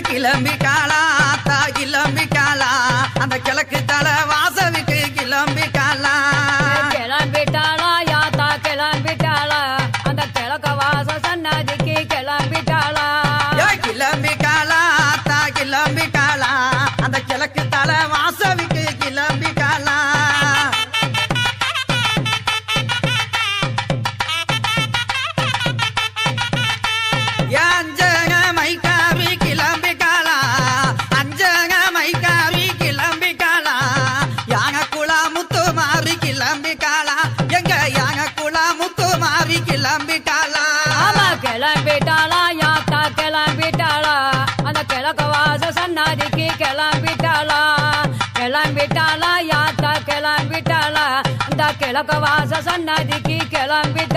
கிளம்பிட்டாளா ஆத்தா கிளம்பிட்டாளா அந்த கிழக்கு தலை வாசலுக்கு கிளம்பிட்டாளா கிளம்பிட்டாளா யாத்தா கிளம்பிட்டாளா அந்த கிழக்க வாச சன்னதிக்கு கிளம்பிட்டாளா கிளம்பிட்டாளா ஆத்தா கிளம்பிட்டாளா அந்த கிழக்கு தலை வாசலுக்கு கிளம்பிட்டாளா கிளம்பிட்டாளா ஆமா கிளம்பிட்டாளா யாத்தா கிளம்பிட்டாளா அந்த கிழக்க வாச சன்னதிக்கு கிளம்பிட்டாளா கிளம்பிட்டாளா யாத்தா கிளம்பிட்டாளா அந்த கிழக்க வாச சன்னதிக்கு கிளம்பிட்டாளா